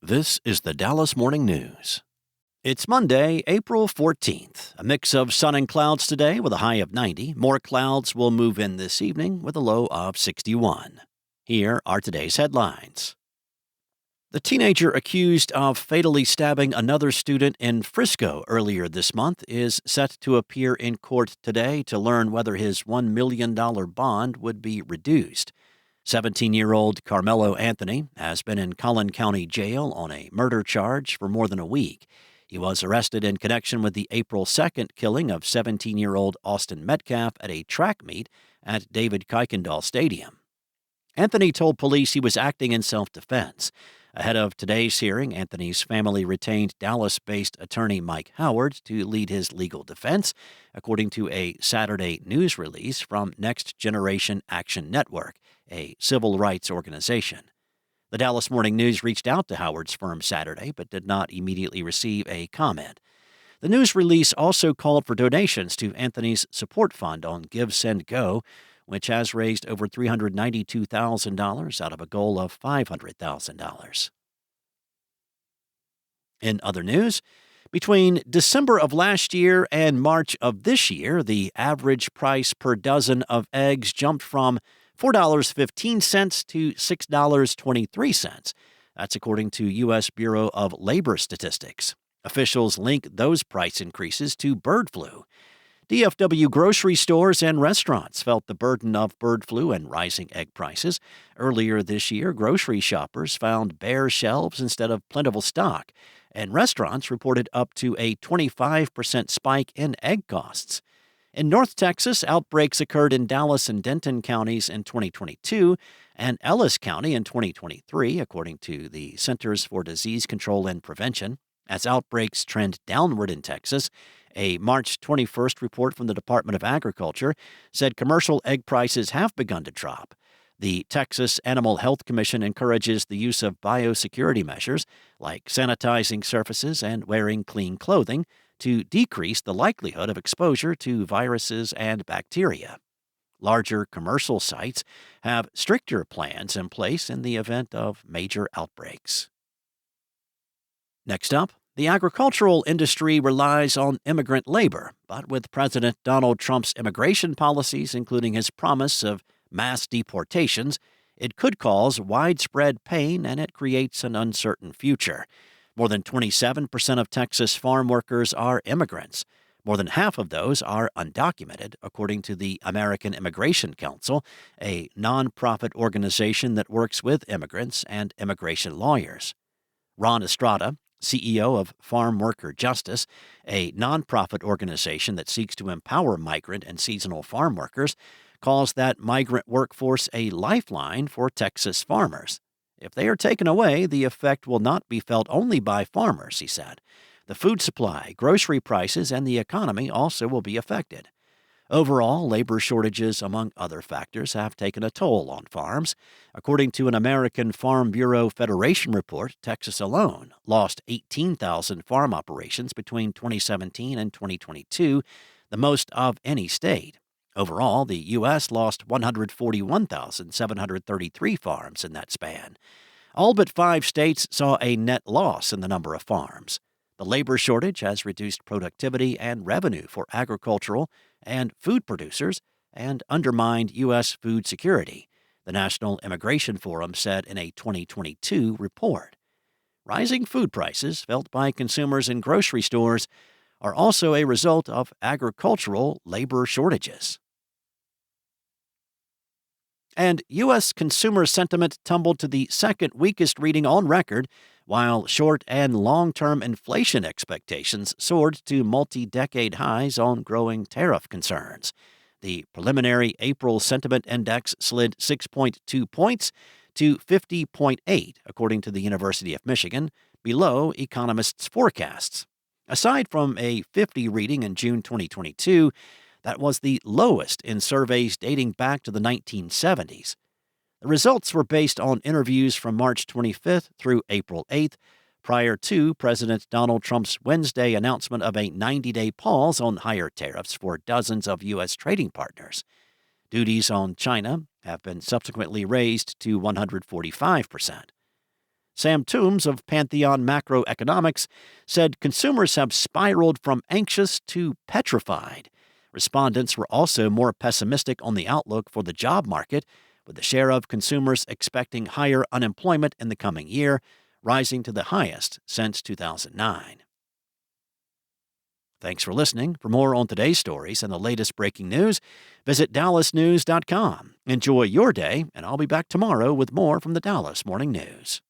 This is the Dallas Morning News. It's Monday, April 14th. A mix of sun and clouds today with a high of 90. More clouds will move in this evening with a low of 61. Here are today's headlines. The teenager accused of fatally stabbing another student in Frisco earlier this month is set to appear in court today to learn whether his $1 million bond would be reduced. 17-year-old Karmelo Anthony has been in Collin County Jail on a murder charge for more than a week. He was arrested in connection with the April 2nd killing of 17-year-old Austin Metcalf at a track meet at David Kuykendall Stadium. Anthony told police he was acting in self-defense. Ahead of today's hearing, Anthony's family retained Dallas-based attorney Mike Howard to lead his legal defense, according to a Saturday news release from Next Generation Action Network, a civil rights organization. The Dallas Morning News reached out to Howard's firm Saturday, but did not immediately receive a comment. The news release also called for donations to Anthony's support fund on Give, Send, Go, which has raised over $392,000 out of a goal of $500,000. In other news, between December of last year and March of this year, the average price per dozen of eggs jumped from $4.15 to $6.23. That's according to U.S. Bureau of Labor Statistics. Officials link those price increases to bird flu. DFW grocery stores and restaurants felt the burden of bird flu and rising egg prices. Earlier this year, grocery shoppers found bare shelves instead of plentiful stock, and restaurants reported up to a 25% spike in egg costs. In North Texas, outbreaks occurred in Dallas and Denton counties in 2022 and Ellis County in 2023, according to the Centers for Disease Control and Prevention. As outbreaks trend downward in Texas, a March 21st report from the Department of Agriculture said commercial egg prices have begun to drop. The Texas Animal Health Commission encourages the use of biosecurity measures like sanitizing surfaces and wearing clean clothing to decrease the likelihood of exposure to viruses and bacteria. Larger commercial sites have stricter plans in place in the event of major outbreaks. Next up, the agricultural industry relies on immigrant labor, but with President Donald Trump's immigration policies, including his promise of mass deportations, it could cause widespread pain and it creates an uncertain future. More than 27% of Texas farm workers are immigrants. More than half of those are undocumented, according to the American Immigration Council, a nonprofit organization that works with immigrants and immigration lawyers. Ron Estrada, CEO of Farm Worker Justice, a nonprofit organization that seeks to empower migrant and seasonal farm workers, calls that migrant workforce a lifeline for Texas farmers. If they are taken away, the effect will not be felt only by farmers, he said. The food supply, grocery prices, and the economy also will be affected. Overall, labor shortages, among other factors, have taken a toll on farms. According to an American Farm Bureau Federation report, Texas alone lost 18,000 farm operations between 2017 and 2022, the most of any state. Overall, the U.S. lost 141,733 farms in that span. All but 5 states saw a net loss in the number of farms. The labor shortage has reduced productivity and revenue for agricultural and food producers and undermined U.S. food security, the National Immigration Forum said in a 2022 report. Rising food prices felt by consumers in grocery stores are also a result of agricultural labor shortages. And U.S. consumer sentiment tumbled to the second weakest reading on record, while short- and long-term inflation expectations soared to multi-decade highs on growing tariff concerns. The preliminary April sentiment index slid 6.2 points to 50.8, according to the University of Michigan, below economists' forecasts. Aside from a 50 reading in June 2022, that was the lowest in surveys dating back to the 1970s. The results were based on interviews from March 25th through April 8th, prior to President Donald Trump's Wednesday announcement of a 90-day pause on higher tariffs for dozens of U.S. trading partners. Duties on China have been subsequently raised to 145%. Sam Toombs of Pantheon Macroeconomics said consumers have spiraled from anxious to petrified. Respondents were also more pessimistic on the outlook for the job market, with the share of consumers expecting higher unemployment in the coming year rising to the highest since 2009. Thanks for listening. For more on today's stories and the latest breaking news, visit DallasNews.com. Enjoy your day, and I'll be back tomorrow with more from the Dallas Morning News.